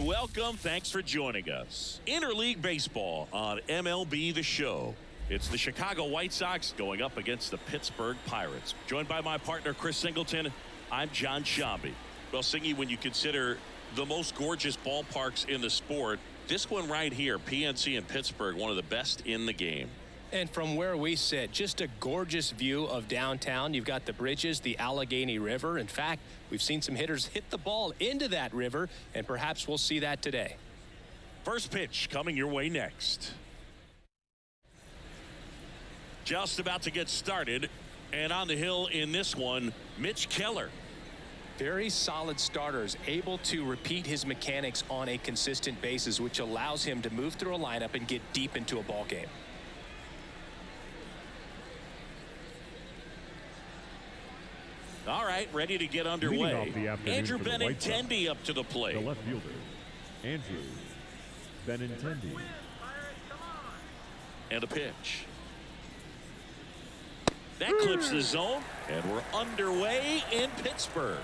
welcome. Thanks for joining us. Interleague baseball on MLB The Show. It's the Chicago White Sox going up against the Pittsburgh Pirates. Joined by my partner, Chris Singleton, I'm John Shambi. Well, Singy, when you consider the most gorgeous ballparks in the sport, this one right here, PNC in Pittsburgh, one of the best in the game. And from where we sit, just a gorgeous view of downtown. You've got the bridges, the Allegheny River. In fact, we've seen some hitters hit the ball into that river, and perhaps we'll see that today. First pitch coming your way next. Just about to get started, and on the hill in this one, Mitch Keller. Very solid starters, able to repeat his mechanics on a consistent basis, which allows him to move through a lineup and get deep into a ball game. All right, ready to get underway. Andrew Benintendi up to the plate. The left fielder, Andrew Benintendi. And a pitch. That clips the zone, and we're underway in Pittsburgh.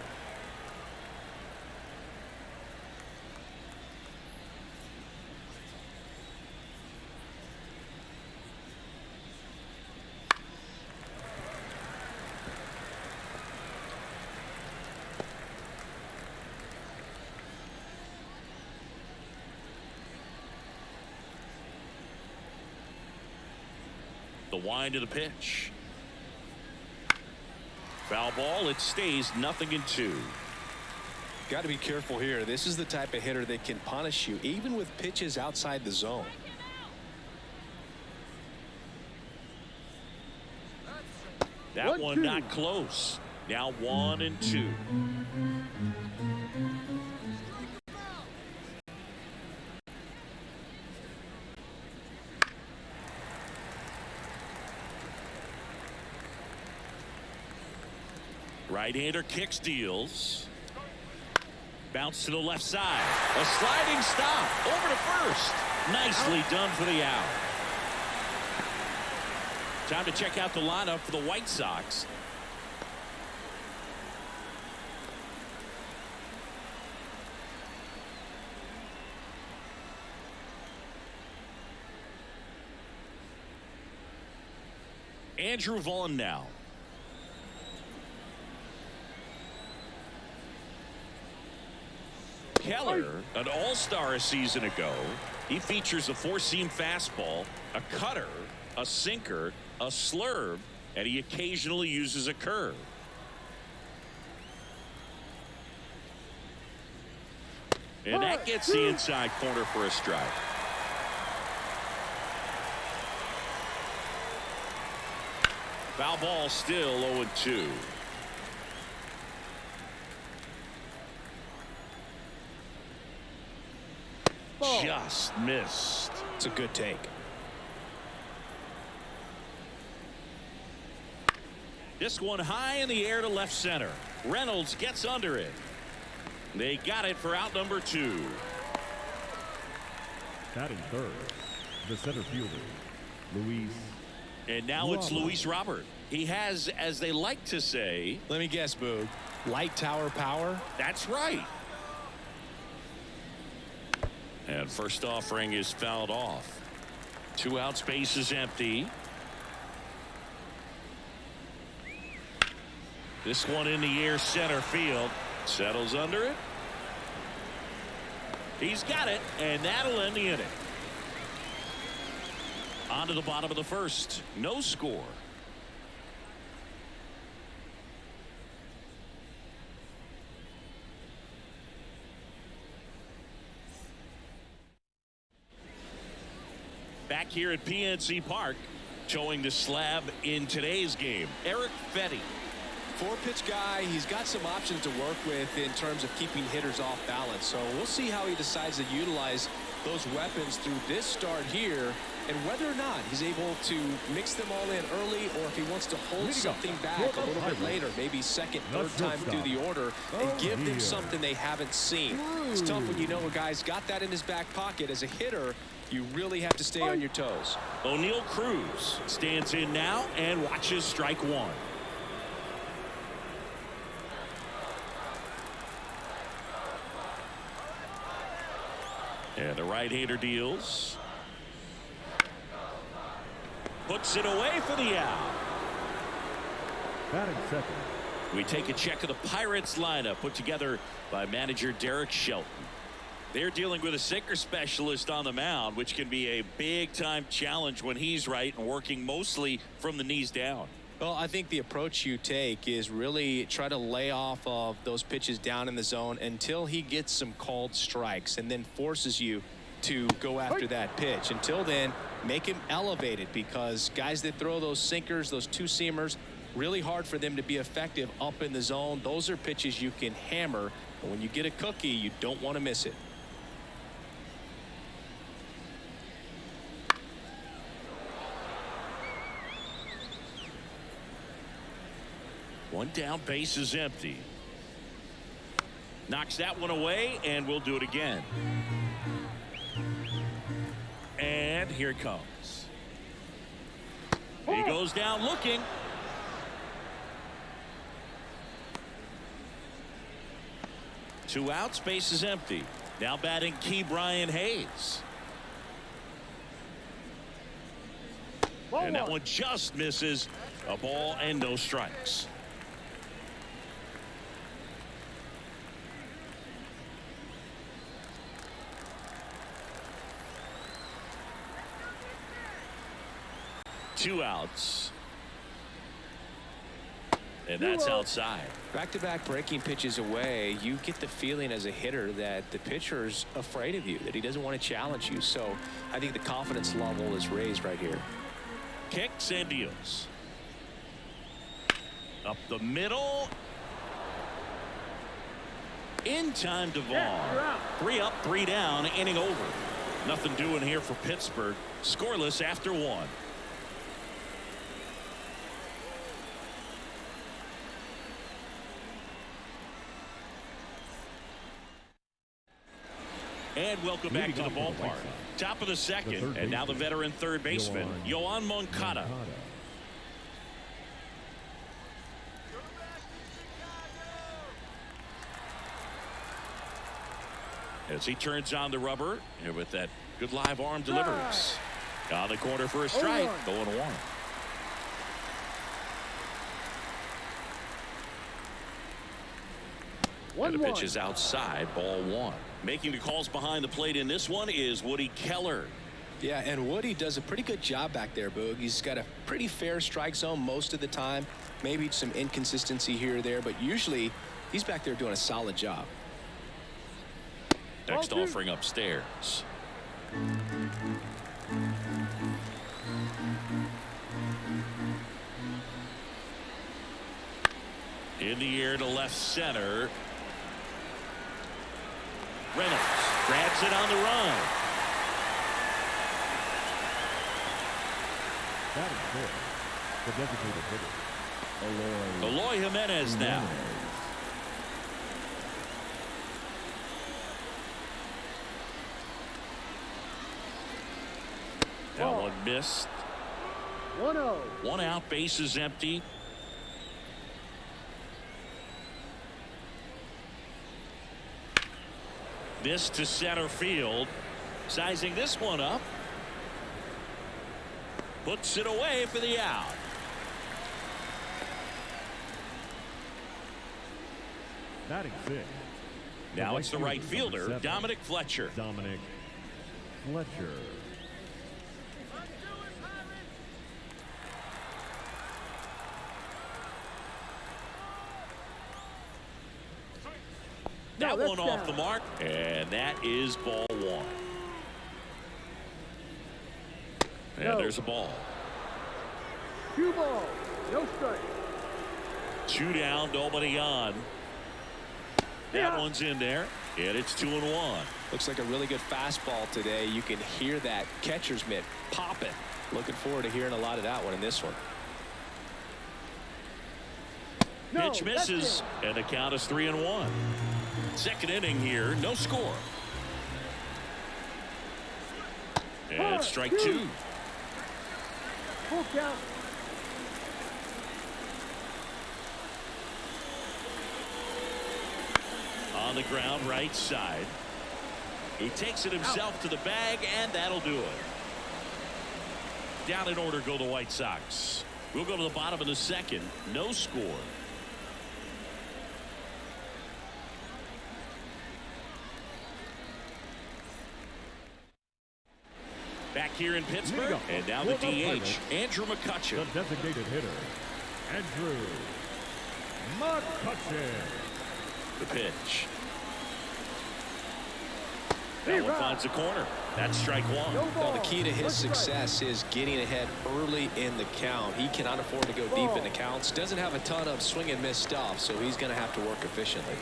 The wind of the pitch. Foul ball. It stays 0-2. Got to be careful here. This is the type of hitter that can punish you even with pitches outside the zone. That one not close. Now 1-2. Right-hander kicks, deals. Bounce to the left side. A sliding stop over to first. Nicely done for the out. Time to check out the lineup for the White Sox. Andrew Vaughn now. Keller, an all-star a season ago. He features a four-seam fastball, a cutter, a sinker, a slurve, and he occasionally uses a curve. And that gets the inside corner for a strike. Foul ball, still 0-2. Just missed. It's a good take. This one high in the air to left center. Reynolds gets under it. They got it for out number 2. Batting third, the center fielder, Luis. And now it's Luis Robert. He has, as they like to say, let me guess, Boog, light tower power? That's right. And first offering is fouled off. 2 out, space is empty. This one in the air, center field. Settles under it. He's got it, and that'll end the inning. On to the bottom of the first. No score. Back here at PNC Park, showing the slab in today's game, Eric Fetty. 4-pitch guy. He's got some options to work with in terms of keeping hitters off balance. So we'll see how he decides to utilize those weapons through this start here, and whether or not he's able to mix them all in early, or if he wants to hold something back a little bit later, maybe second, third time through the order, and give them something they haven't seen. It's tough when you know a guy's got that in his back pocket. As a hitter, you really have to stay on your toes. O'Neal Cruz stands in now and watches strike 1. And the right-hander deals. Puts it away for the out. Batting second. We take a check of the Pirates lineup put together by manager Derek Shelton. They're dealing with a sinker specialist on the mound, which can be a big-time challenge when he's right and working mostly from the knees down. Well, I think the approach you take is really try to lay off of those pitches down in the zone until he gets some called strikes and then forces you to go after that pitch. Until then, make him elevated, because guys that throw those sinkers, those two-seamers, really hard for them to be effective up in the zone. Those are pitches you can hammer, but when you get a cookie, you don't want to miss it. One down, base is empty. Knocks that one away, and we'll do it again. And here it comes. He goes down looking. Two outs, base is empty. Now batting key Brian Hayes. And that one just misses. A ball and no strikes. Two outs. And that's outside. Back-to-back breaking pitches away, you get the feeling as a hitter that the pitcher's afraid of you, that he doesn't want to challenge you. So I think the confidence level is raised right here. Kicks and deals. Up the middle. In time to Vaughn. 3 up, 3 down, inning over. Nothing doing here for Pittsburgh. Scoreless after 1. And welcome back to the ballpark. Top of the second, and now the veteran third baseman, Yoan Moncada. As he turns on the rubber, and with that good live arm delivers. On the corner for a strike, 0-1. And the pitch is outside, ball 1. Making the calls behind the plate in this one is Woody Keller. Yeah, and Woody does a pretty good job back there, Boog. He's got a pretty fair strike zone most of the time. Maybe some inconsistency here or there, but usually he's back there doing a solid job. Next offering upstairs. In the air to left center. Reynolds grabs it on the run. That is good. The designated hitter. Eloy Jimenez now. That one missed. 1-0. 1 out, base is empty. This to center field. Sizing this one up. Puts it away for the out. Batting 6. Now it's the right fielder, Dominic Fletcher. Dominic Fletcher. That one off the mark, and that is ball 1. And there's a ball. 2 balls, no strike. 2 down, nobody on. That one's in there, and it's 2-1. Looks like a really good fastball today. You can hear that catcher's mitt popping. Looking forward to hearing a lot of that one in this one. Pitch misses, and the count is 3-1. Second inning here, no score. And strike 2. Full count. On the ground, right side. He takes it himself to the bag, and that'll do it. Down in order go the White Sox. We'll go to the bottom of the second. No score. Back here in Pittsburgh, and now the DH, Andrew McCutchen. The designated hitter, Andrew McCutchen. The pitch. That one finds the corner. That's strike one. Well, the key to his success is getting ahead early in the count. He cannot afford to go deep in the counts. Doesn't have a ton of swing and miss stuff, so he's going to have to work efficiently.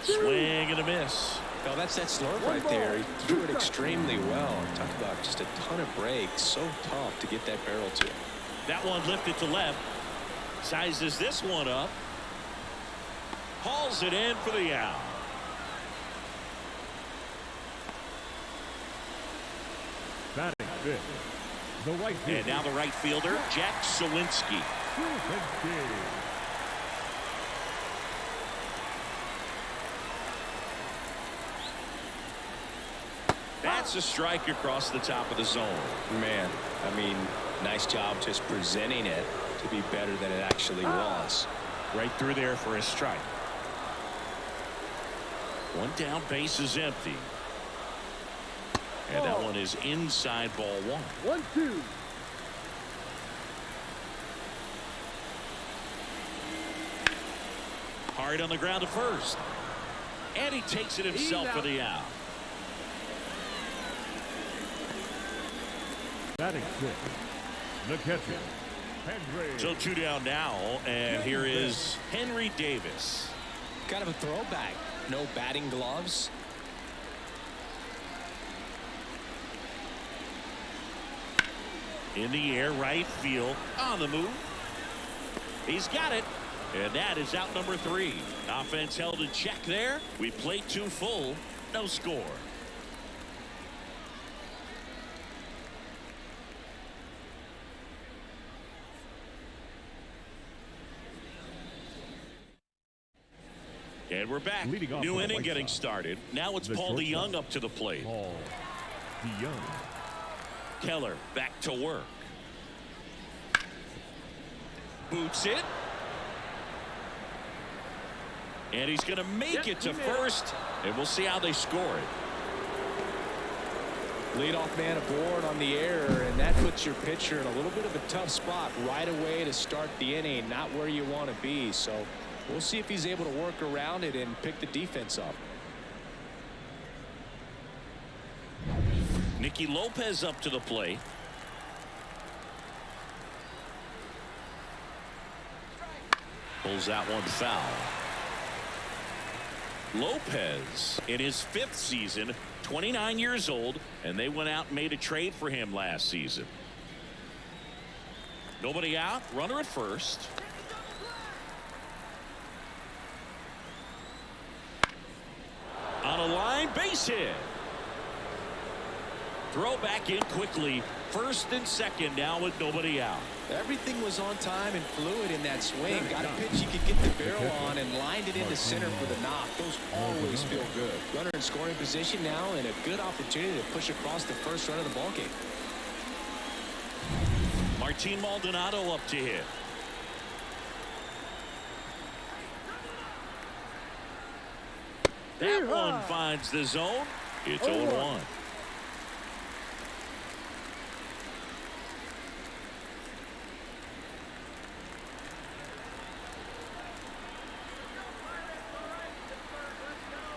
Swing and a miss. Well, that's that slurve right there. He threw it extremely well. Talk about just a ton of breaks. So tough to get that barrel to. That one lifted to left. Sizes this one up. Hauls it in for the out. Batting fifth, the right fielder. And now the right fielder, Jack Sawinski. That's a strike across the top of the zone. Man, I mean, nice job just presenting it to be better than it actually was. Right through there for a strike. One down, base is empty. And that one is inside ball one. 1-2. Hard on the ground to first. And he takes it himself for the out. Batting sixth, the catcher, Henry. So two down now, and here is Henry Davis. Kind of a throwback. No batting gloves. In the air, right field, on the move. He's got it, and that is out number 3. Offense held in check there. We played 2 full, no score. And we're back. New inning getting started. Now it's Paul DeYoung up to the plate. Paul DeYoung. Keller back to work. Boots it. And he's going to make it to first. And we'll see how they score it. Leadoff man aboard on the air, and that puts your pitcher in a little bit of a tough spot right away to start the inning. Not where you want to be. So we'll see if he's able to work around it and pick the defense up. Nicky Lopez up to the plate. Pulls that one foul. Lopez in his 5th season, 29 years old, and they went out and made a trade for him last season. Nobody out, runner at first. On a line, base hit. Throw back in quickly. First and second now with nobody out. Everything was on time and fluid in that swing. Got a pitch he could get the barrel on and lined it into center for the knock. Those always feel good. Runner in scoring position now and a good opportunity to push across the first run of the ballgame. Martin Maldonado up to hit. That one finds the zone. It's 0-1.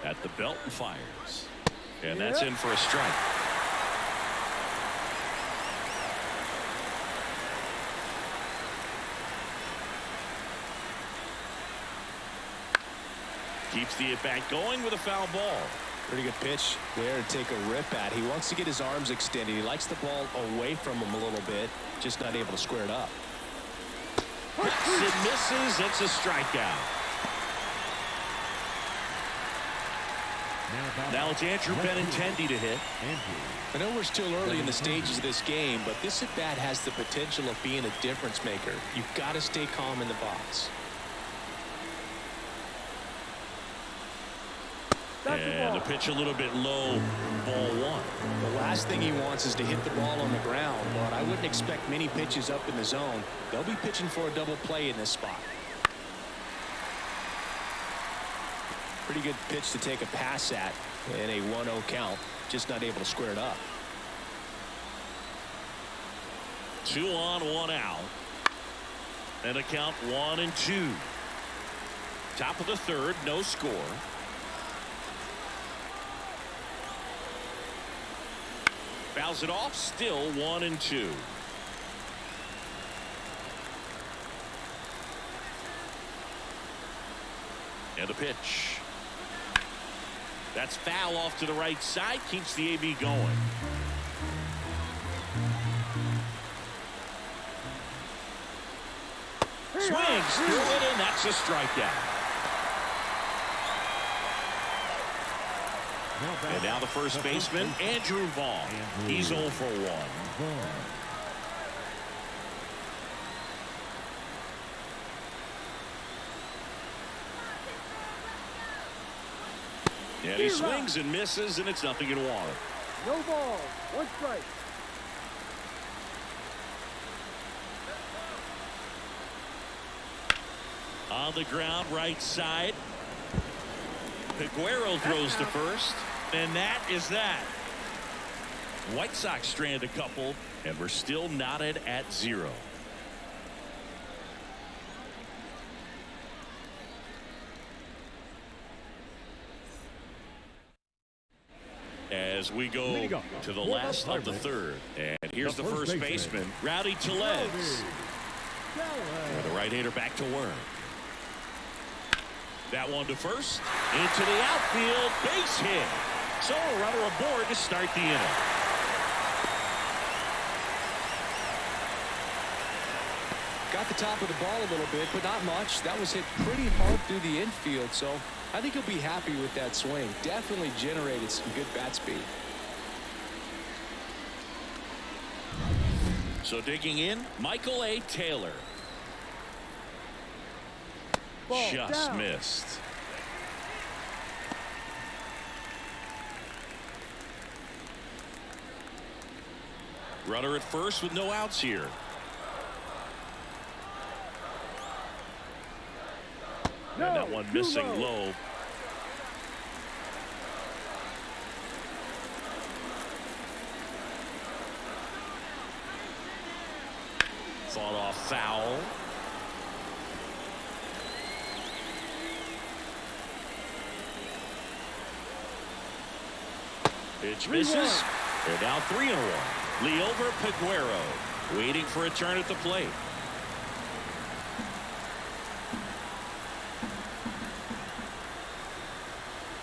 At the belt and fires. And that's in for a strike. Keeps the at-bat going with a foul ball. Pretty good pitch there to take a rip at. He wants to get his arms extended. He likes the ball away from him a little bit, just not able to square it up. It misses. It's a strikeout. Now it's Andrew Benintendi to hit. I know we're still early in the stages of this game, but this at-bat has the potential of being a difference maker. You've got to stay calm in the box. Back to And the ball. pitch a little bit low, ball one. The last thing he wants is to hit the ball on the ground, but I wouldn't expect many pitches up in the zone. They'll be pitching for a double play in this spot. Pretty good pitch to take a pass at in a 1-0 count. Just not able to square it up. 2 on, 1 out. And a count 1-2. Top of the third, no score. Fouls it off, still 1-2. And the pitch. That's foul off to the right side, keeps the AB going. Swings through it, and that's a strikeout. And now the first baseman, Andrew Vaughn. He's 0 for 1. And he swings and misses, and it's 0-1. No ball. 1 strike. On the ground, right side. Peguero throws to first, and that is that. White Sox strand a couple, and we're still knotted at 0. As we go to the last of the third, and here's the first baseman, Rowdy Tellez. And the right-hander back to work. That one to first, into the outfield, base hit. So a runner aboard to start the inning. Got the top of the ball a little bit, but not much. That was hit pretty hard through the infield, so I think he'll be happy with that swing. Definitely generated some good bat speed. So digging in, Michael A. Taylor. Ball Just down. missed. Runner at first with no outs here. And that one missing low. Fought off foul. Pitch misses. They're now 3-1. Liover Peguero waiting for a turn at the plate.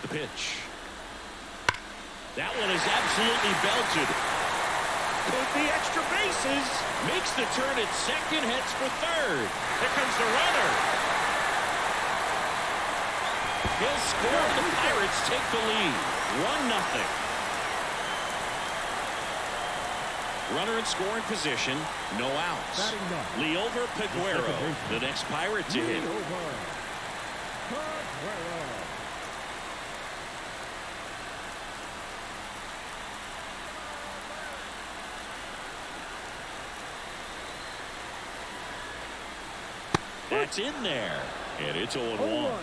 The pitch. That one is absolutely belted. With the extra bases. Makes the turn at second, heads for third. Here comes the runner. He'll score. The Pirates take the lead. 1-0. Runner in scoring position, no outs. Liover Peguero, the next Pirate to hit. That's in there, and it's 0-1.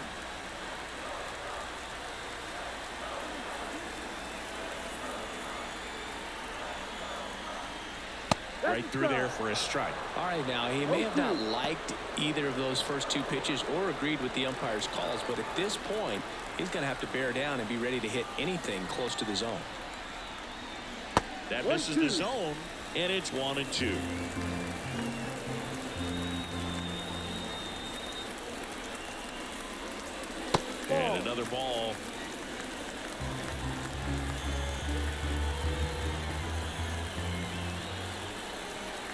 Right through there for a strike. All right, now, he may have not liked either of those first two pitches or agreed with the umpire's calls, but at this point, he's going to have to bear down and be ready to hit anything close to the zone. That misses the zone, and it's 1-2. And another ball.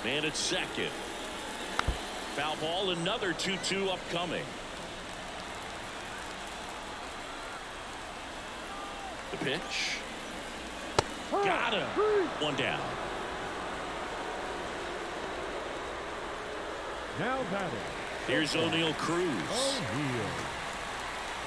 Man at second. Foul ball, another 2-2 upcoming. The pitch. Got him. One down. Now batting. Here's O'Neal Cruz.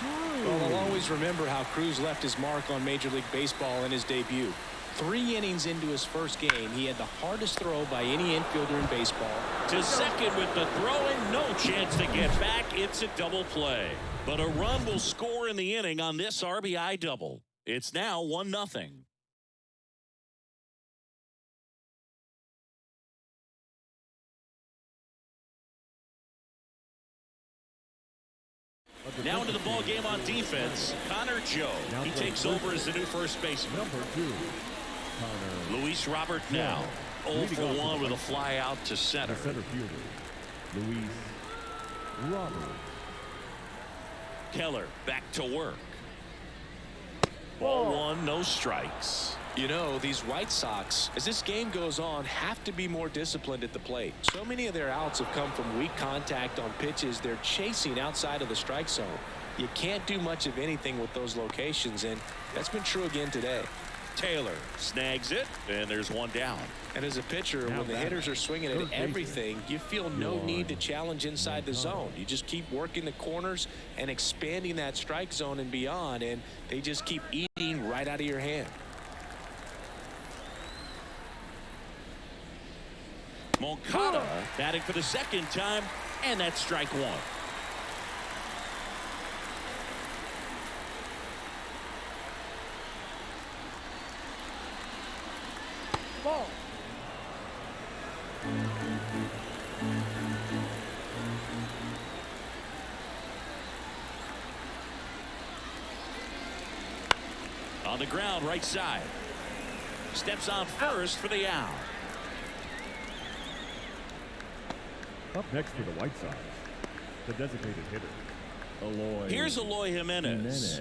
Well, I'll always remember how Cruz left his mark on Major League Baseball in his debut. 3 innings into his first game, he had the hardest throw by any infielder in baseball. To second with the throw and no chance to get back. It's a double play. But a run will score in the inning on this RBI double. It's now 1-0. Now into the ball game on defense, Connor Joe. He takes over as the new first baseman. Number 2, Connor. Luis Robert now 0 for 1 with a fly out to center. The center fielder, Luis Robert. Keller back to work. Ball 1, no strikes. You know, these White Sox, as this game goes on, have to be more disciplined at the plate. So many of their outs have come from weak contact on pitches they're chasing outside of the strike zone. You can't do much of anything with those locations, and that's been true again today. Taylor snags it, and there's one down. And as a pitcher, when the hitters are swinging at everything, you feel no need to challenge inside the zone. You just keep working the corners and expanding that strike zone and beyond, and they just keep eating right out of your hand. Moncada batting for the second time, and that's strike 1. Ball. On the ground, right side. Steps on first for the out. Up next for the White Sox, the designated hitter, Eloy. Here's Eloy Jimenez.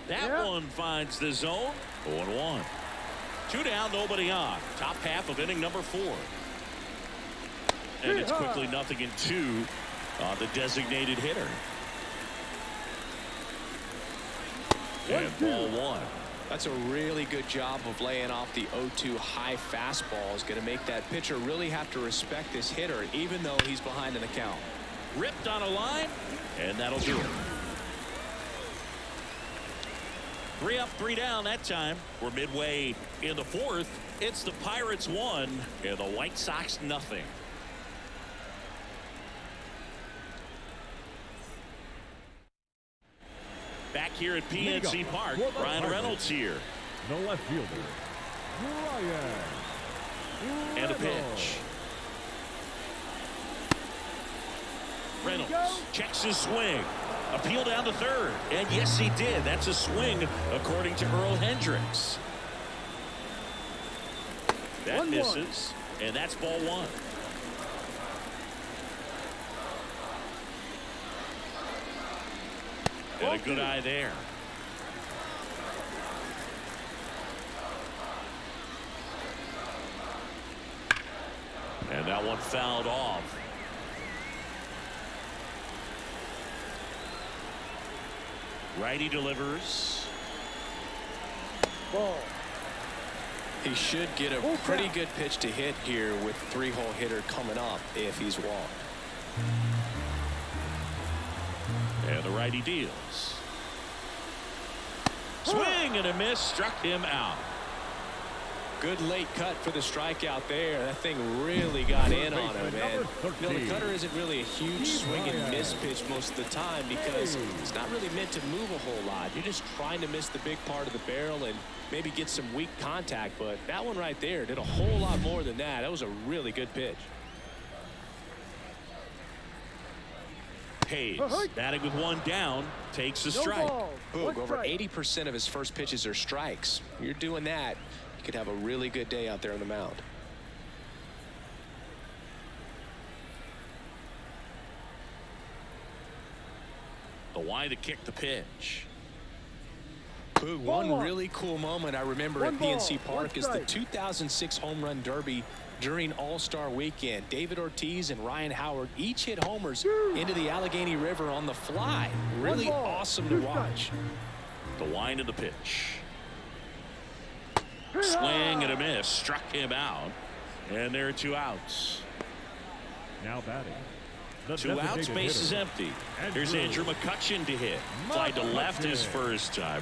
That one finds the zone. 0-1. 2 down, nobody on. Top half of inning number 4. And it's quickly 0-2 on the designated hitter. And ball 1. That's a really good job of laying off the 0-2 high fastball. Is going to make that pitcher really have to respect this hitter, even though he's behind in the count. Ripped on a line, and that'll do it. 3 up, 3 down that time. We're midway in the 4th. It's the Pirates 1 and the White Sox 0. Back here at PNC Park, Ryan Reynolds here. The left fielder, Ryan. And a pitch. Reynolds checks his swing. Appeal down to third. And yes, he did. That's a swing, according to Earl Hendricks. That misses. And that's ball 1. And a good eye there. And that one fouled off. Righty delivers. Ball. He should get a pretty good pitch to hit here with 3-hole hitter coming up if he's walked. And the righty deals. Swing and a miss, struck him out. Good late cut for the strikeout there. That thing really got in on him. And you know, the cutter isn't really a huge swing and miss pitch most of the time because it's not really meant to move a whole lot. You're just trying to miss the big part of the barrel and maybe get some weak contact. But that one right there did a whole lot more than that. That was a really good pitch. Hayes, batting with 1 down, takes a strike. Boog, over 80% of his first pitches are strikes. You're doing that, you could have a really good day out there on the mound. The wide to kick the pitch. Boog, one really cool moment I remember at PNC Park is the 2006 Home Run Derby during All-Star Weekend. David Ortiz and Ryan Howard each hit homers into the Allegheny River on the fly. Really awesome to watch. The wind of the pitch. Swing and a miss, struck him out. And there are 2 outs. Now batting. The 2 outs, designated base is hitter, empty. Here's Andrew McCutchen to hit. Fly to left his first time.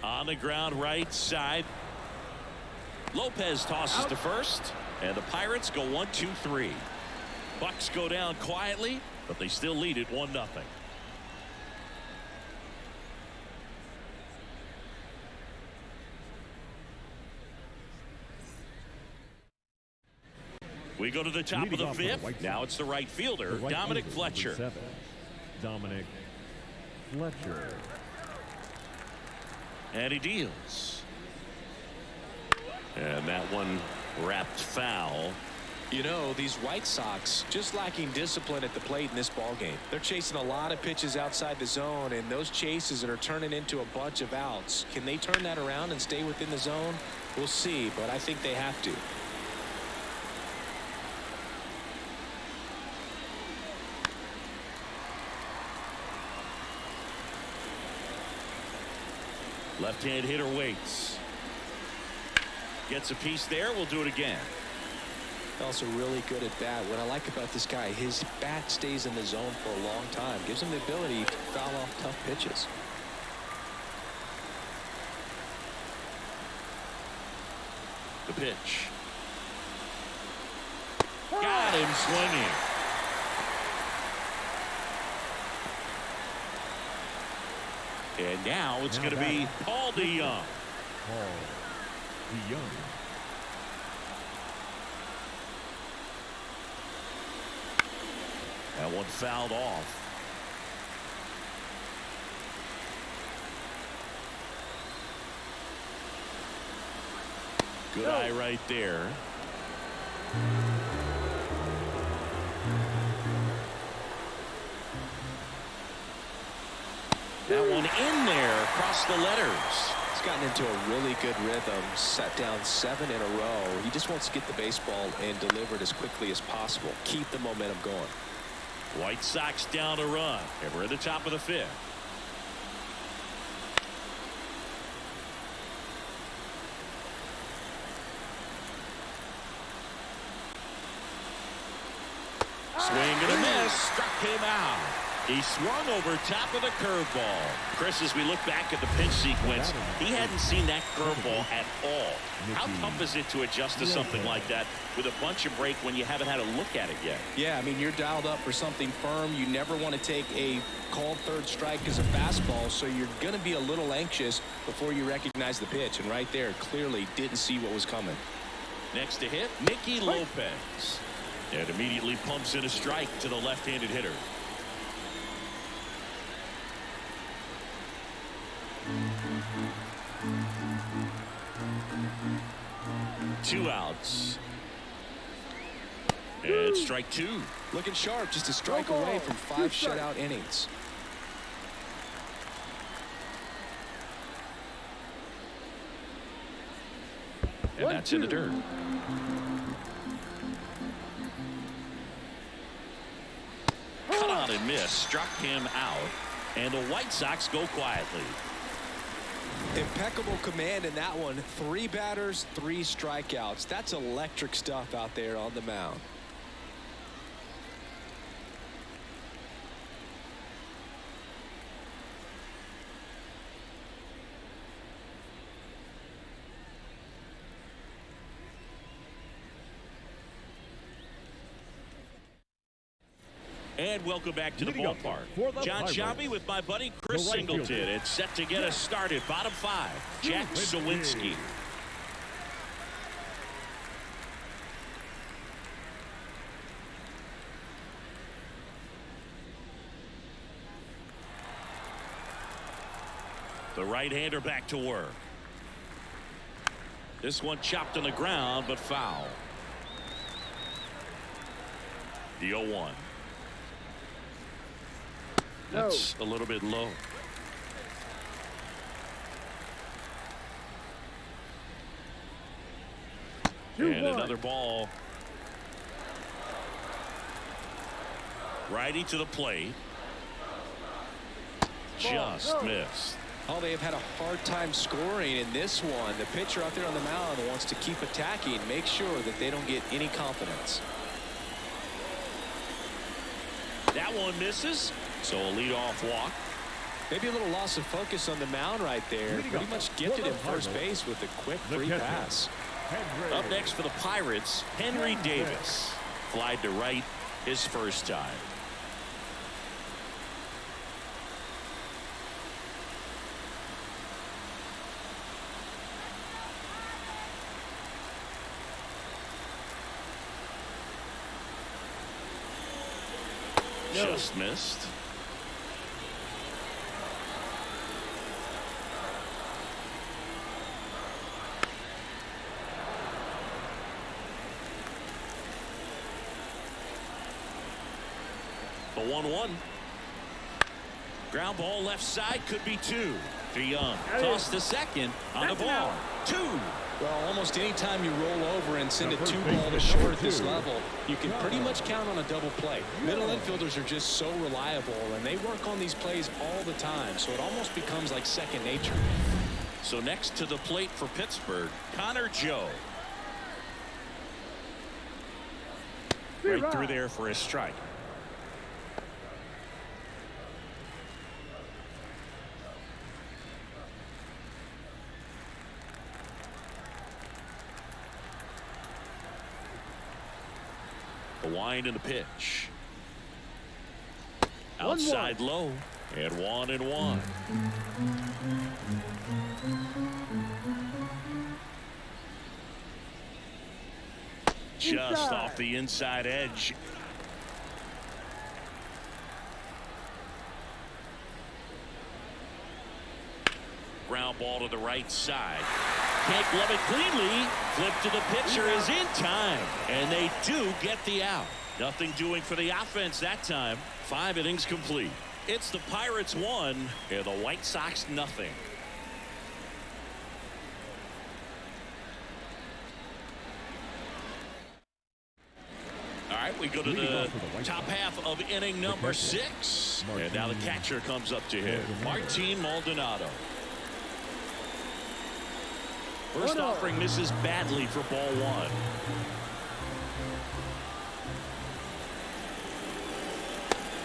On the ground, right side. Lopez tosses to first, and the Pirates go 1-2-3. Bucks go down quietly, but they still lead it 1-0. We go to the top of the 5th. Now it's the right fielder, Dominic Fletcher. 7, Dominic Fletcher. And he deals. And that one wrapped foul. You know, these White Sox just lacking discipline at the plate in this ball game. They're chasing a lot of pitches outside the zone, and those chases that are turning into a bunch of outs. Can they turn that around and stay within the zone? We'll see, but I think they have to. Left-hand hitter waits. Gets a piece there. We'll do it again. Also really good at bat. What I like about this guy, his bat stays in the zone for a long time. Gives him the ability to foul off tough pitches. The pitch. Got him swinging. And now it's going to be Paul DeYoung. Paul DeYoung. That one fouled off. Good eye right there. That one in there across the letters. He's gotten into a really good rhythm. Set down 7 in a row. He just wants to get the baseball and deliver it as quickly as possible. Keep the momentum going. White Sox down a run. And we're at the top of the 5th. Swing and a miss. Struck him out. He swung over top of the curveball. Chris, as we look back at the pitch sequence, he hadn't seen that curveball at all. How tough is it to adjust to something like that with a bunch of break when you haven't had a look at it yet? Yeah, I mean, you're dialed up for something firm. You never want to take a called third strike as a fastball, so you're going to be a little anxious before you recognize the pitch. And right there, clearly didn't see what was coming. Next to hit, Nicky Lopez. And immediately pumps in a strike to the left-handed hitter. Two outs. And strike 2. Looking sharp, just a strike away from 5 shutout innings. And that's in the dirt. Cut on and miss. Struck him out. And the White Sox go quietly. Impeccable command in that one. 3 batters, 3 strikeouts. That's electric stuff out there on the mound. And welcome back to the ballpark. John Shabby with my buddy Chris Singleton. It's set to get us started. Bottom 5, Jack Sawinski. The right-hander back to work. This one chopped on the ground, but foul. The 0-1. That's a little bit low. And another ball. Righty to the plate. just missed. Oh, they have had a hard time scoring in this one. The pitcher out there on the mound wants to keep attacking, make sure that they don't get any confidence. That one misses, so a leadoff walk. Maybe a little loss of focus on the mound right there. Pretty much gifted him first base with a quick free pass. Up next for the Pirates, Henry Davis. Flied to right his first time. Just missed. The 1-1. Ground ball left side, could be two. DeYoung toss to second on the ball. Two. Well, almost any time you roll over and send a 2-ball to short at this level, you can pretty much count on a double play. Middle infielders are just so reliable, and they work on these plays all the time, so it almost becomes like second nature. So next to the plate for Pittsburgh, Connor Joe. Right through there for a strike. The wind and the pitch. Outside low. And 1-1. Just off the inside edge. Ground ball to the right side. Can't glove it cleanly. Flip to the pitcher is in time. And they do get the out. Nothing doing for the offense that time. 5 innings complete. It's the Pirates 1 and the White Sox nothing. All right, we go to the top half of inning number 6. And now the catcher comes up to him. Martin Maldonado. First offering misses badly for ball 1.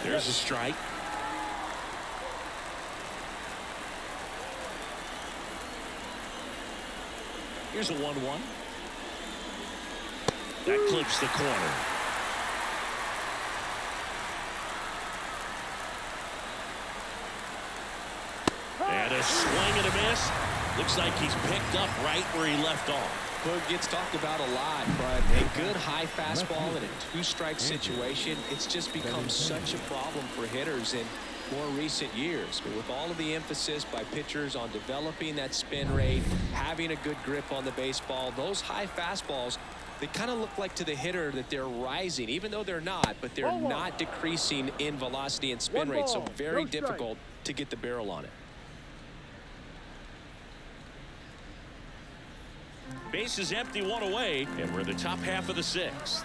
There's a strike. Here's a 1-1. That clips the corner. And a swing and a miss. Looks like he's picked up right where he left off. Boog gets talked about a lot, but a good high fastball in a 2-strike situation, it's just become such a problem for hitters in more recent years. But with all of the emphasis by pitchers on developing that spin rate, having a good grip on the baseball, those high fastballs, they kind of look like to the hitter that they're rising, even though they're not, but they're not decreasing in velocity and spin rate, so very difficult to get the barrel on it. Base is empty, 1 away, and we're in the top half of the 6th.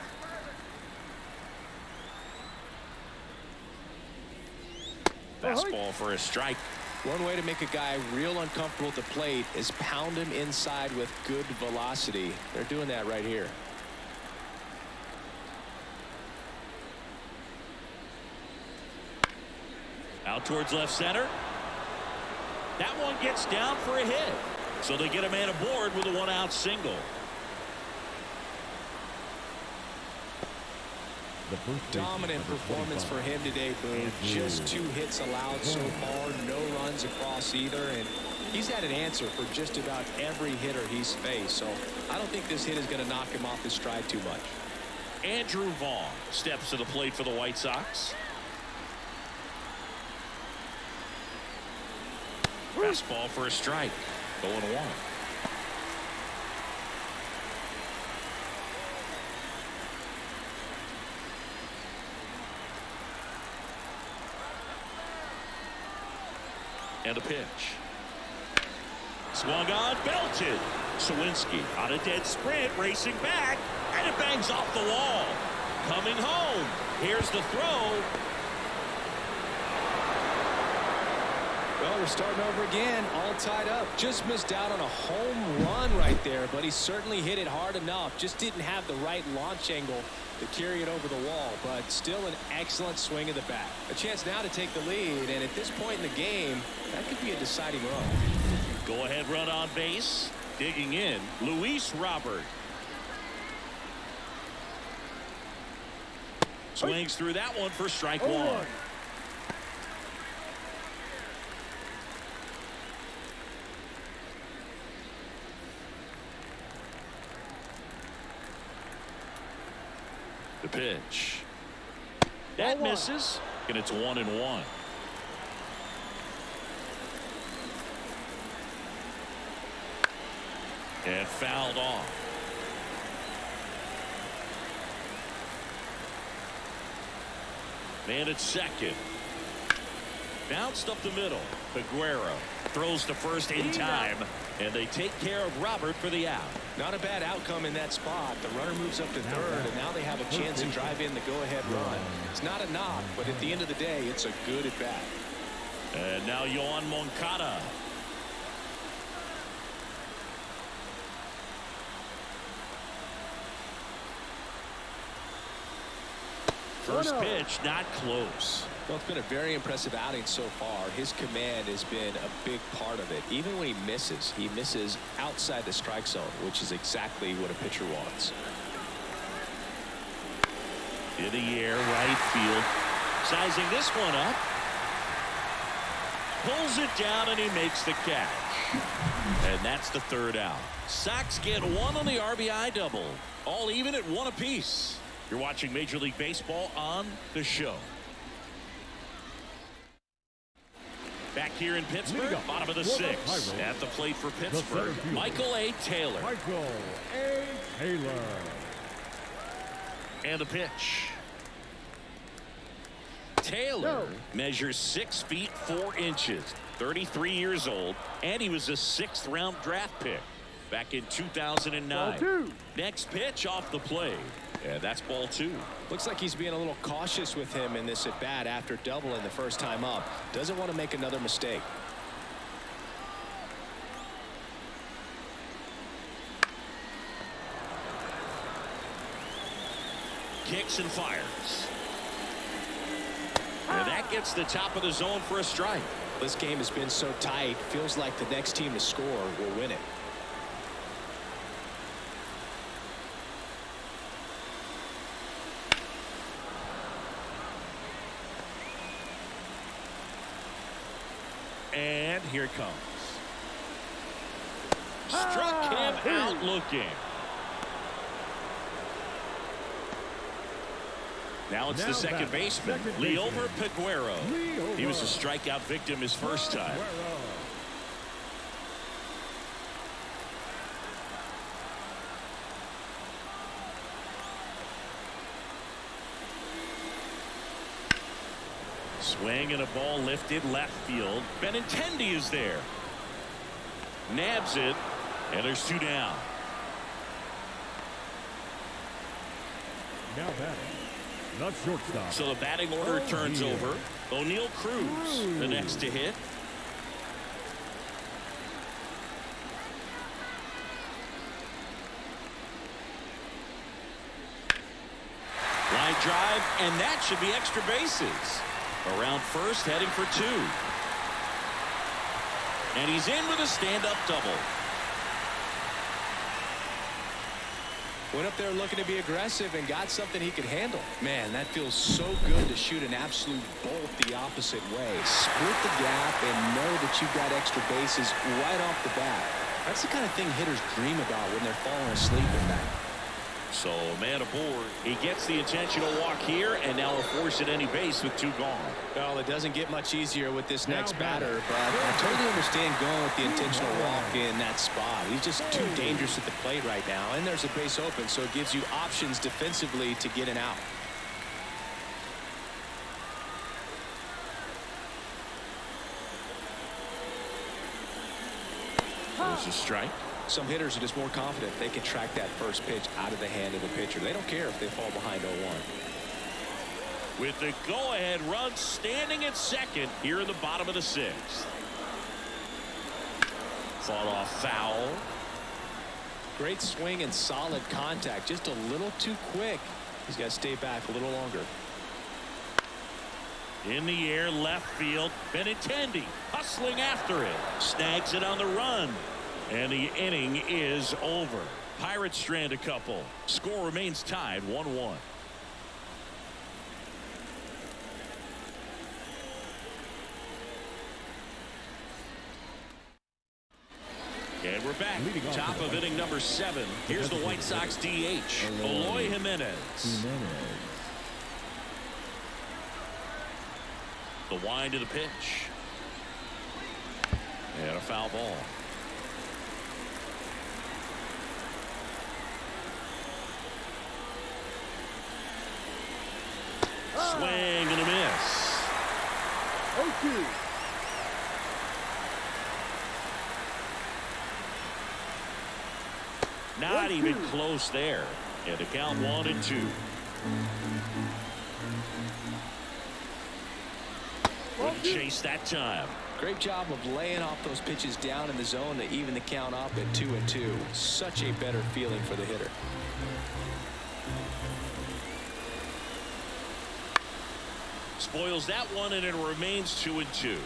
Fastball for a strike. One way to make a guy real uncomfortable at the plate is pound him inside with good velocity. They're doing that right here. Out towards left center. That one gets down for a hit. So they get a man aboard with a 1-out single. Dominant performance for him today, Boog. Just 2 hits allowed so far, no runs across either, and he's had an answer for just about every hitter he's faced. So I don't think this hit is going to knock him off his stride too much. Andrew Vaughn steps to the plate for the White Sox. Fastball for a strike. 0-1. And a pitch. Swung on, belted. Sawinski on a dead sprint, racing back, and it bangs off the wall. Coming home. Here's the throw. Well, we're starting over again, all tied up. Just missed out on a home run right there, but he certainly hit it hard enough. Just didn't have the right launch angle to carry it over the wall, but still an excellent swing of the bat. A chance now to take the lead, and at this point in the game, that could be a deciding run. Go ahead run on base. Digging in, Luis Robert. Swings through that one for strike one. The pitch. That misses, and it's 1-1. And fouled off. Man at second. Bounced up the middle. Peguero throws to first in time, and they take care of Robert for the out. Not a bad outcome in that spot. The runner moves up to third, and now they have a chance to drive in the go-ahead run. It's not a knock, but at the end of the day, it's a good at-bat. And now Yohan Moncada. First pitch, not close. Well, it's been a very impressive outing so far. His command has been a big part of it. Even when he misses outside the strike zone, which is exactly what a pitcher wants. In the air, right field. Sizing this one up. Pulls it down, and he makes the catch. And that's the third out. Sox get one on the RBI double. All even at one apiece. You're watching Major League Baseball on the show. Back here in Pittsburgh, bottom of the sixth. At the plate for Pittsburgh, Michael A. Taylor. Michael A. Taylor. And the pitch. Taylor measures 6 feet 4 inches, 33 years old, and he was a 6th round draft pick back in 2009. Next pitch off the plate. Yeah, that's ball 2. Looks like he's being a little cautious with him in this at bat after doubling the first time up. Doesn't want to make another mistake. Kicks and fires. And that gets the top of the zone for a strike. This game has been so tight. Feels like the next team to score will win it. And here it comes. Struck him out looking. Now it's the second baseman, Liover Peguero. He was a strikeout victim his first time. Swing and a ball lifted left field. Benintendi is there. Nabs it, and there's 2 down. Now batting, the shortstop. So the batting order turns over. O'Neal Cruz, the next to hit. Line drive, and that should be extra bases. Around first, heading for 2. And he's in with a stand-up double. Went up there looking to be aggressive and got something he could handle. Man, that feels so good to shoot an absolute bolt the opposite way. Split the gap and know that you've got extra bases right off the bat. That's the kind of thing hitters dream about when they're falling asleep at that. So, man aboard. He gets the intentional walk here, and now a force at any base with 2 gone. Well, it doesn't get much easier with this next batter, but I totally understand going with the intentional walk in that spot. He's just too dangerous at the plate right now, and there's a base open, so it gives you options defensively to get an out. There's a strike. Some hitters are just more confident they can track that first pitch out of the hand of the pitcher. They don't care if they fall behind 0-1. With the go-ahead run standing at second here in the bottom of the 6th. Fought off foul. Great swing and solid contact. Just a little too quick. He's got to stay back a little longer. In the air, left field. Benintendi hustling after it. Snags it on the run. And the inning is over. Pirates strand a couple. Score remains tied 1-1. And we're back. Top of inning number 7. Here's the White Sox DH, Eloy Jimenez. The wind of the pitch. And a foul ball. Swing and a miss. 0-2. Not even close there. And the count 1-2. Wouldn't chase that time. Great job of laying off those pitches down in the zone to even the count up at 2-2. Such a better feeling for the hitter. Spoils that one, and it remains 2-2.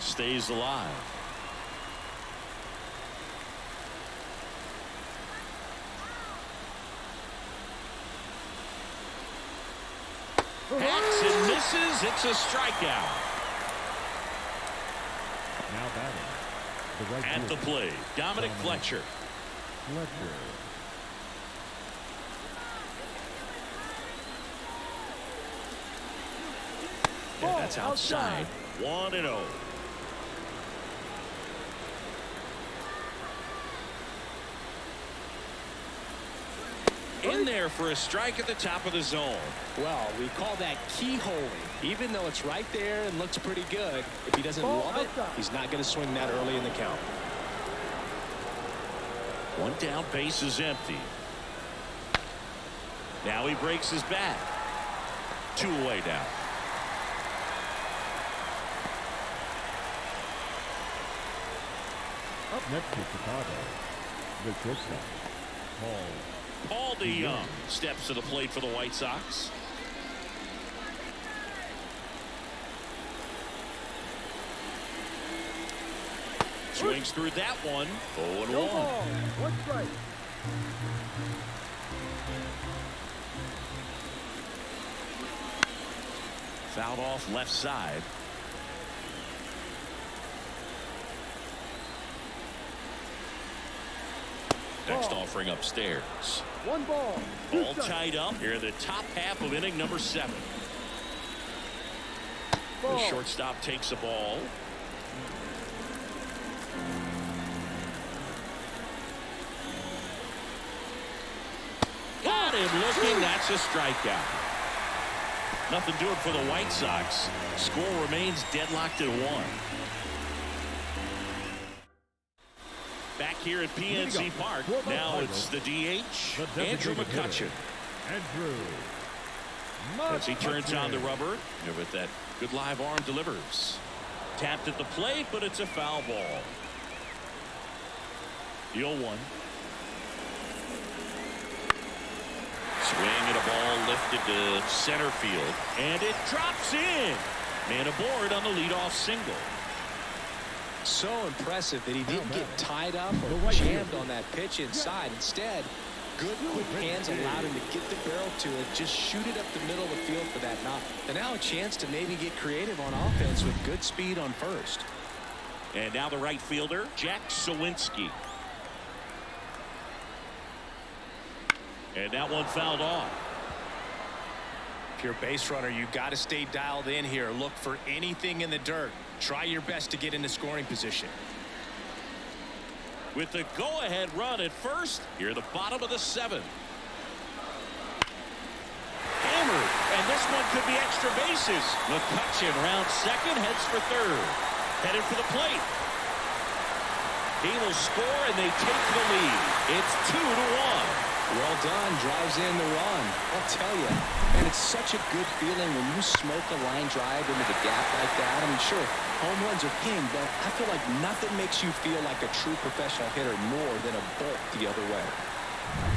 Stays alive. Hacks and misses. It's a strikeout. Now batting. The right At fielder, the plate, Dominic Fletcher. Fletcher. Yeah, that's outside. 1-0. In there for a strike at the top of the zone. Well, we call that keyholing. Even though it's right there and looks pretty good, if he doesn't love it, he's not going to swing that early in the count. One down, base is empty. Now he breaks his bat. 2 away now. Up next to Chicago, the shortstop, Paul DeYoung steps to the plate for the White Sox. Swings through that one. 0-1. No ball. 1 strike. Fouled off left side. Next offering upstairs. 1 ball. All tied up here in the top half of inning number 7. The shortstop takes a ball. Got him looking. That's a strikeout. Nothing doing for the White Sox. Score remains deadlocked at 1. Back here at PNC Park. Now it's the DH, Andrew McCutchen. As he turns on the rubber, with that good live arm delivers. Tapped at the plate, but it's a foul ball. The 0-1. Swing and a ball lifted to center field, and it drops in. Man aboard on the leadoff single. So impressive that he didn't get tied up or jammed on that pitch inside. Instead, good quick hands allowed him to get the barrel to it, just shoot it up the middle of the field for that knock. And now a chance to maybe get creative on offense with good speed on first. And now the right fielder, Jack Sawinski. And that one fouled off. If you're a base runner, you got to stay dialed in here. Look for anything in the dirt. Try your best to get into scoring position. With the go-ahead run at first, here at the bottom of the 7th. Hammered, and this one could be extra bases. McCutchen round second, heads for third. Headed for the plate. He will score, and they take the lead. It's 2-1. Well done. Drives in the run. I'll tell you, and it's such a good feeling when you smoke a line drive into the gap like that. I mean, sure, home runs are king, but I feel like nothing makes you feel like a true professional hitter more than a bolt the other way.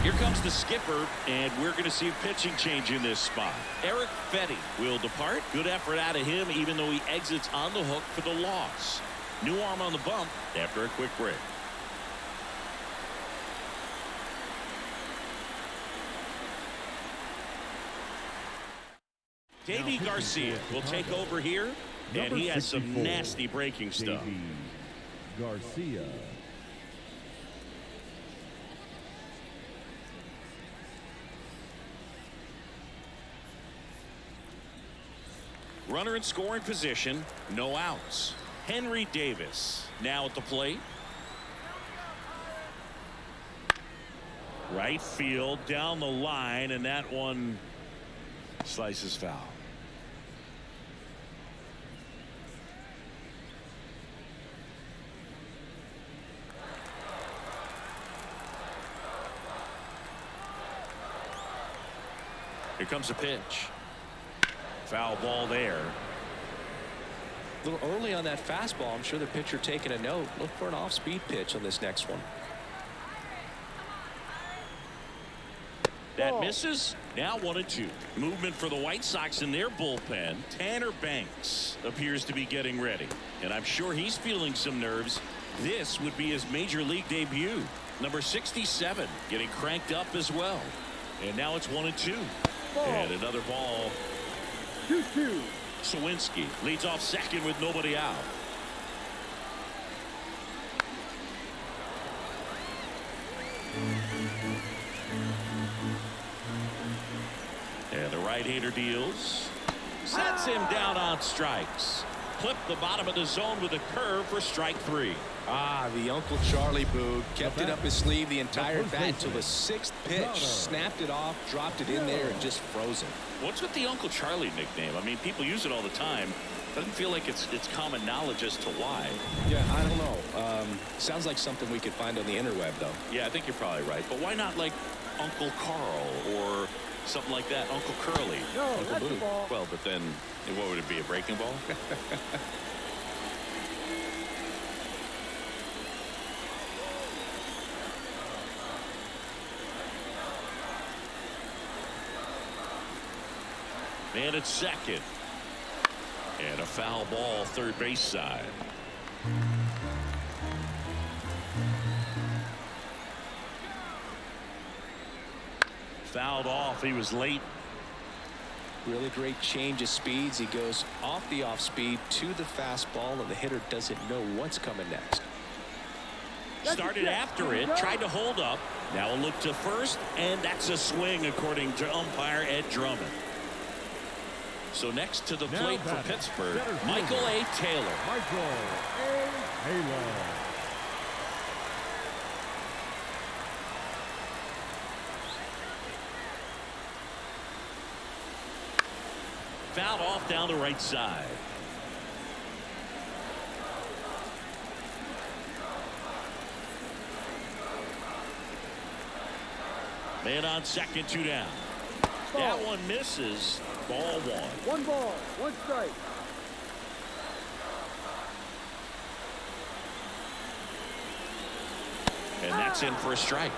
Here comes the skipper, and we're going to see a pitching change in this spot. Eric Fetty will depart. Good effort out of him, even though he exits on the hook for the loss. New arm on the bump after a quick break. Davey Garcia will take over here, and he has some nasty breaking stuff. Davey Garcia. Runner in scoring position, no outs. Henry Davis now at the plate. Right field down the line, and that one slices foul. Here comes a pitch. Foul ball there. A little early on that fastball. I'm sure the pitcher taking a note. Look for an off-speed pitch on this next one. That misses. Now 1-2. Movement for the White Sox in their bullpen. Tanner Banks appears to be getting ready, and I'm sure he's feeling some nerves. This would be his major league debut. Number 67 getting cranked up as well. And now it's 1-2. And another ball. 2-2. Sawinski leads off second with nobody out. And the right-hander deals. Sets him down on strikes. Clip the bottom of the zone with a curve for strike 3. Ah, the Uncle Charlie Boog kept it up his sleeve the entire bat until the 6th pitch. Snapped it off, dropped it in there, and just froze it. What's with the Uncle Charlie nickname? I mean, people use it all the time. Doesn't feel like it's common knowledge as to why. Yeah, I don't know. Sounds like something we could find on the interweb, though. Yeah, I think you're probably right. But why not like Uncle Carl or something like that? Uncle Curly. No, Uncle that's the ball. Well, but then what would it be, a breaking ball? Man at second. And a foul ball third base side. Fouled off. He was late. Really great change of speeds. He goes off the off speed to the fastball, and the hitter doesn't know what's coming next. Started after it, tried to hold up. Now a look to first, and that's a swing according to umpire Ed Drummond. So next to the plate for Pittsburgh, Michael A. Taylor. Michael A. Taylor. Fouled off down the right side. Man on second, 2 down. That one misses. Ball 1. 1 ball, 1 strike. And that's in for a strike.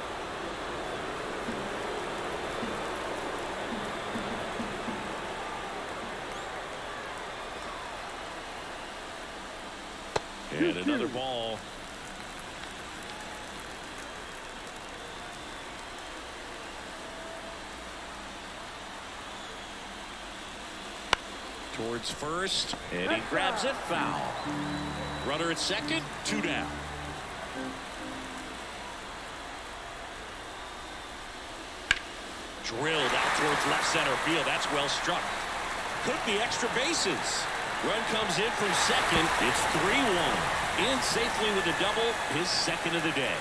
And another ball. Towards first, and he grabs it, foul. Runner at second, 2 down. Drilled out towards left center field. That's well struck. Could be extra bases. Run comes in from second. It's 3-1. In safely with a double, his second of the day.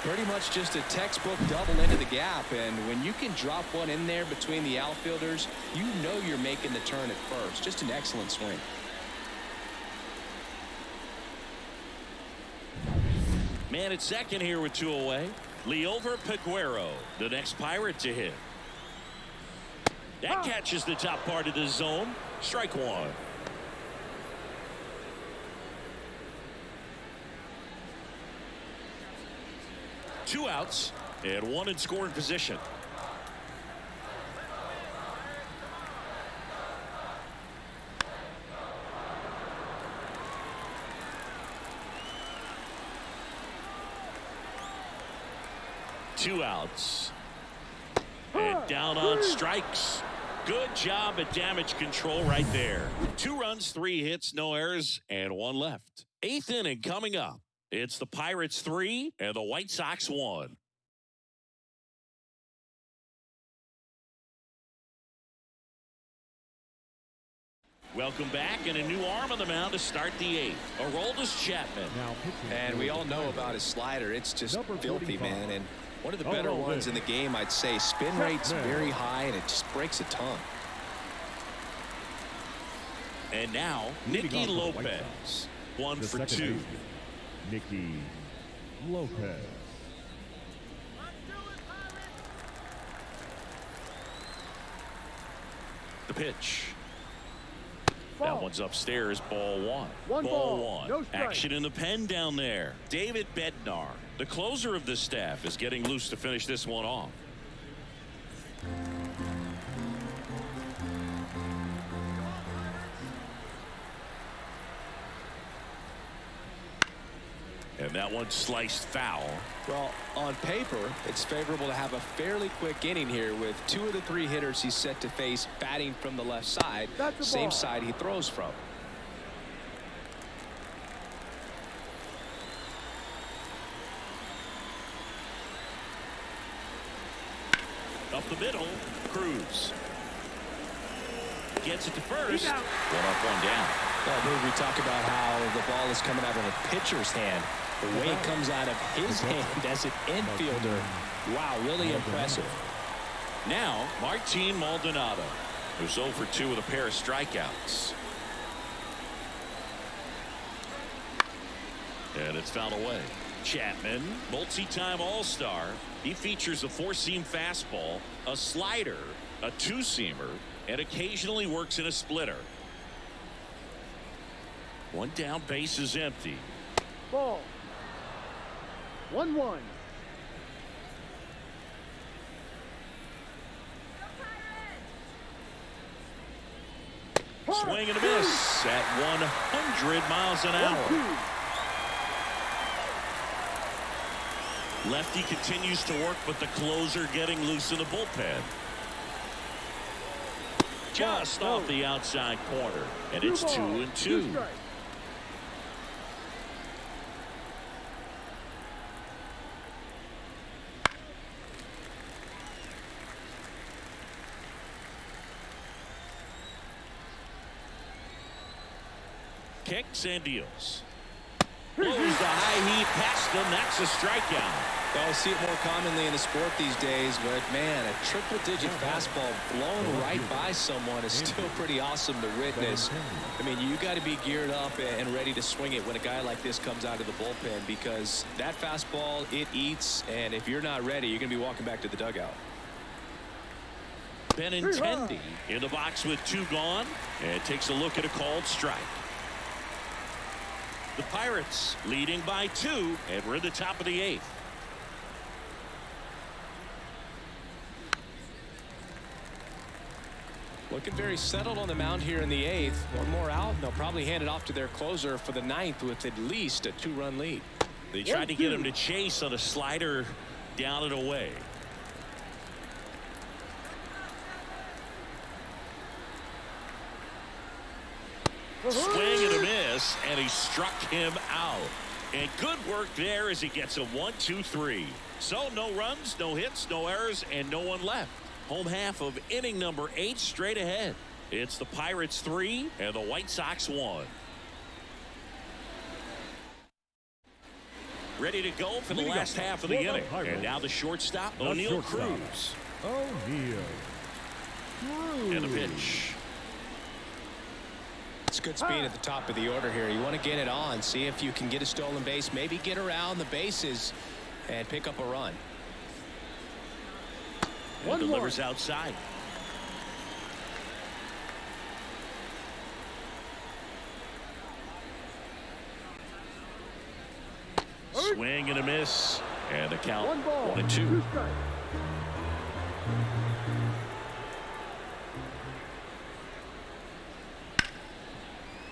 Pretty much just a textbook double into the gap, and when you can drop one in there between the outfielders, you know you're making the turn at first. Just an excellent swing. Man at second here with 2 away. Leover Peguero, the next Pirate to hit. That catches the top part of the zone. Strike one. Two outs and one in scoring position. Two outs. And down on strikes. Good job at damage control right there. 2 runs, 3 hits, no errors, and 1 left. 8th inning coming up. It's the Pirates 3 and the White Sox 1. Welcome back, and a new arm on the mound to start the 8th. Aroldis Chapman. And we all know about his slider. It's just filthy, man. And one of the better ones in the game, I'd say. Spin rate's very high, and it just breaks a ton. And now, Nicky Lopez. 1 for 2. Nicky Lopez. The pitch. That one's upstairs, ball one. Ball one. No strike. Action in the pen down there. David Bednar, the closer of the staff, is getting loose to finish this one off. And that one sliced foul. Well, on paper, it's favorable to have a fairly quick inning here with 2 of the 3 hitters he's set to face batting from the left side, same side he throws from. Up the middle, Cruz gets it to first. 1 up, 1 down. Well, we talk about how the ball is coming out of a pitcher's hand. The way it comes out of his hand as an infielder. Wow, really impressive. Now, Martin Maldonado, who's 0 for 2 with a pair of strikeouts. And it's fouled away. Chapman, multi-time All-Star. He features a 4-seam fastball, a slider, a 2-seamer, and occasionally works in a splitter. 1 down, base is empty. Ball. 1-1. Swing and a miss at 100 miles an hour. Lefty continues to work, but the closer getting loose in the bullpen. Just off the outside corner, and it's 2-2. Kicks and deals. Blows the high heat past him. That's a strikeout. Well, I see it more commonly in the sport these days, but man, a triple-digit fastball blown right by someone is still pretty awesome to witness. I mean, you got to be geared up and ready to swing it when a guy like this comes out of the bullpen, because that fastball, it eats, and if you're not ready, you're going to be walking back to the dugout. Benintendi in the box with 2 gone, and takes a look at a called strike. The Pirates leading by 2, and we're at the top of the 8th. Looking very settled on the mound here in the 8th. 1 more out, and they'll probably hand it off to their closer for the 9th with at least a 2-run lead. They tried to get him to chase on a slider down and away. Swing and a miss, and he struck him out. And good work there as he gets a 1-2-3. So no runs, no hits, no errors, and no one left. Home half of inning number 8 straight ahead. It's the Pirates 3 and the White Sox 1. Ready to go for the last half of the inning. And now the shortstop, O'Neal Cruz. O'Neal Cruz. And the pitch. It's good speed at the top of the order here. You want to get it on, see if you can get a stolen base, maybe get around the bases and pick up a run. And delivers outside. Swing and a miss. And the count 1-2.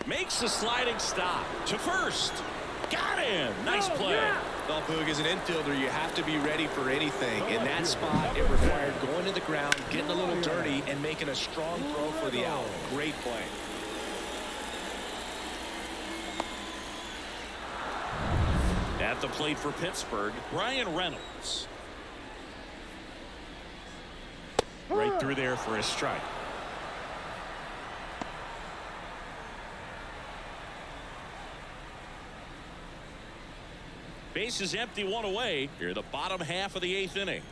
Makes the sliding stop to first. Got him. Nice play. Well, Boog, as an infielder, you have to be ready for anything. In that spot, it required going to the ground, getting a little dirty, and making a strong throw for the out. Great play. At the plate for Pittsburgh, Brian Reynolds. Right through there for a strike. Base is empty, one away. Here, the bottom half of the 8th inning.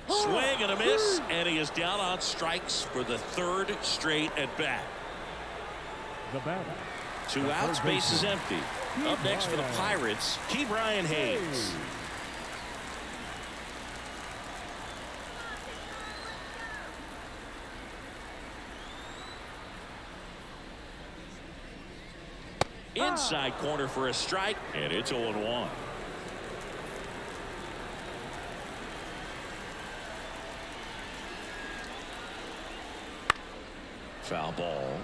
Swing and a miss, and he is down on strikes for the 3rd straight at bat. The batter. 2 outs, base is empty. Up next for the Pirates, Brian Hayes. Inside corner for a strike, and it's 0-1. Foul ball.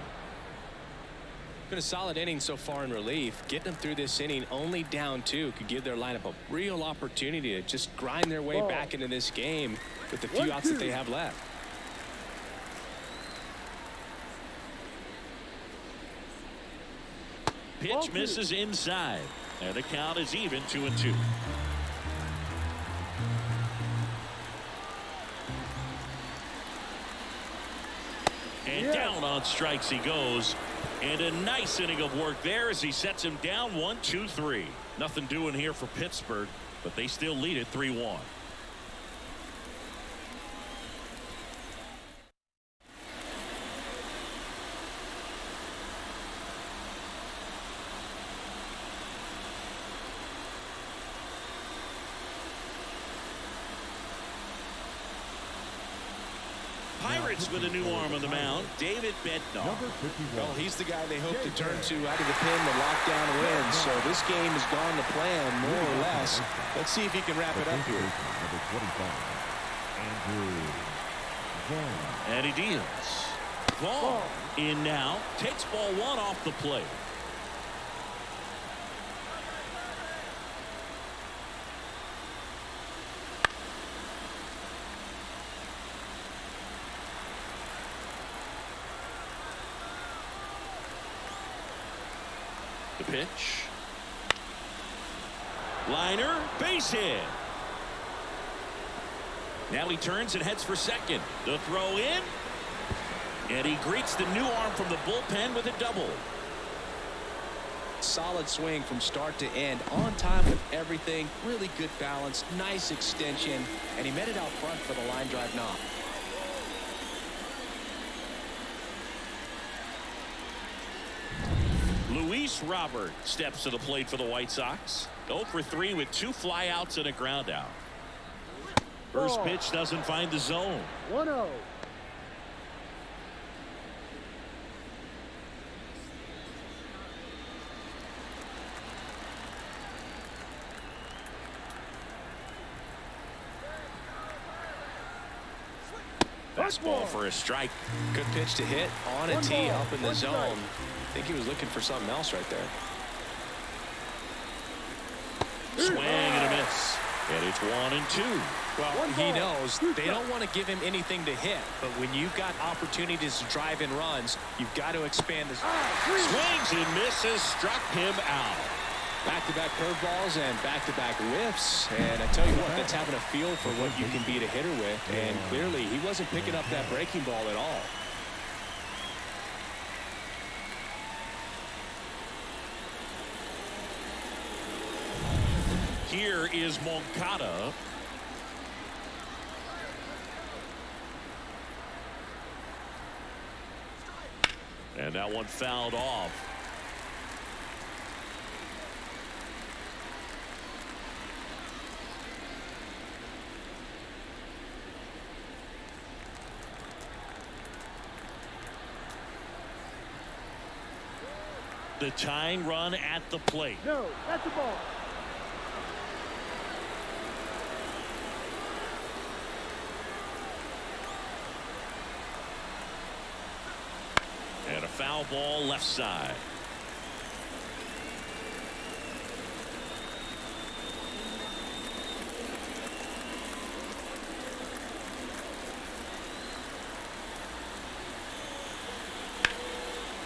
Been a solid inning so far in relief. Getting them through this inning only down 2 could give their lineup a real opportunity to just grind their way back into this game with the few outs that they have left. Pitch misses inside, and the count is even 2-2. And down on strikes he goes. And a nice inning of work there as he sets him down 1-2-3. Nothing doing here for Pittsburgh, but they still lead it 3-1. Pirates with a new arm on the mound, David Bednar. Well, he's the guy they hope to turn to out of the pen to lock down wins. So this game has gone to plan, more or less. Let's see if he can wrap it up here. And he deals. Ball in now. Takes ball 1 off the plate. The pitch. Liner, base hit. Now he turns and heads for second. The throw in. And he greets the new arm from the bullpen with a double. Solid swing from start to end. On time with everything. Really good balance. Nice extension. And he met it out front for the line drive knock. Luis Robert steps to the plate for the White Sox. 0 for 3 with 2 flyouts and a ground out. First pitch doesn't find the zone. 1-0. Fastball for a strike. Good pitch to hit on a tee up in the zone. I think he was looking for something else right there. Swing and a miss. And it's 1-2. Well, he knows they don't want to give him anything to hit, but when you've got opportunities to drive in runs, you've got to expand the swings and misses, struck him out. Back-to-back curveballs and back-to-back whiffs, and I tell you what, that's having a feel for what you can beat a hitter with, and clearly he wasn't picking up that breaking ball at all. Here is Moncada. And that one fouled off. The tying run at the plate. No, that's the ball. And a foul ball left side.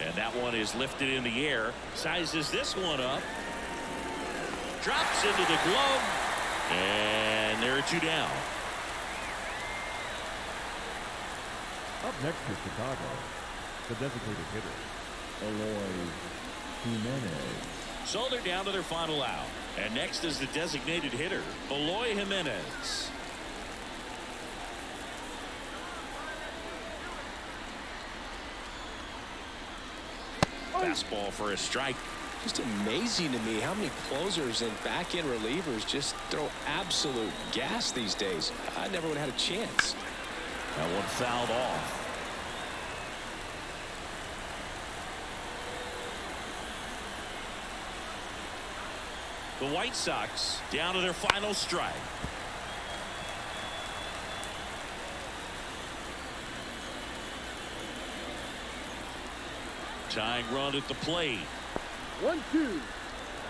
And that one is lifted in the air. Sizes this one up. Drops into the glove. And there are two down. Up next for Chicago, the designated hitter, Eloy Jimenez. So they're down to their final out. And next is the designated hitter, Eloy Jimenez. Fastball for a strike. Just amazing to me how many closers and back-end relievers just throw absolute gas these days. I never would have had a chance. That one fouled off. The White Sox down to their final strike. Tying run at the plate. 1-2.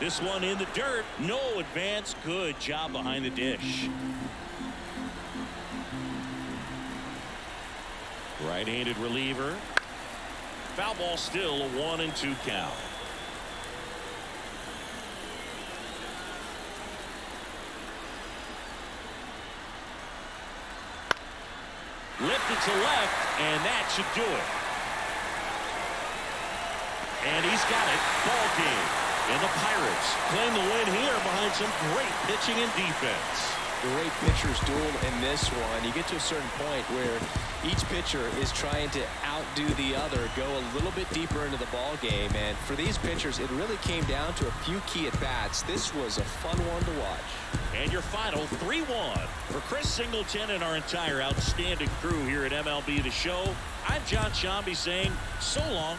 This one in the dirt. No advance. Good job behind the dish. Right-handed reliever. Foul ball, still a 1-2 count. Lifted to left, and that should do it. And he's got it. Ball game. And the Pirates claim the win here behind some great pitching and defense. Great pitchers duel in this one. You get to a certain point where each pitcher is trying to outdo the other, go a little bit deeper into the ball game. And for these pitchers, it really came down to a few key at-bats. This was a fun one to watch. And your final 3-1 for Chris Singleton and our entire outstanding crew here at MLB The Show. I'm John Shambi saying so long.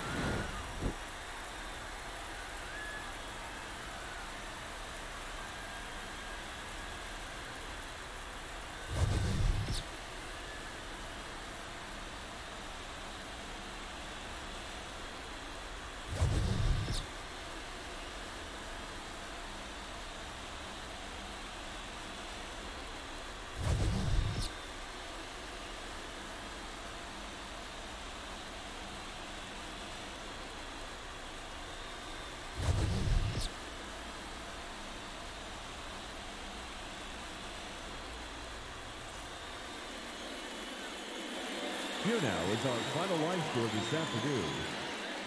Here now is our final line score this afternoon.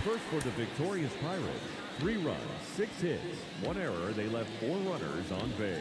First for the victorious Pirates, 3 runs, 6 hits, 1 error. They left 4 runners on base.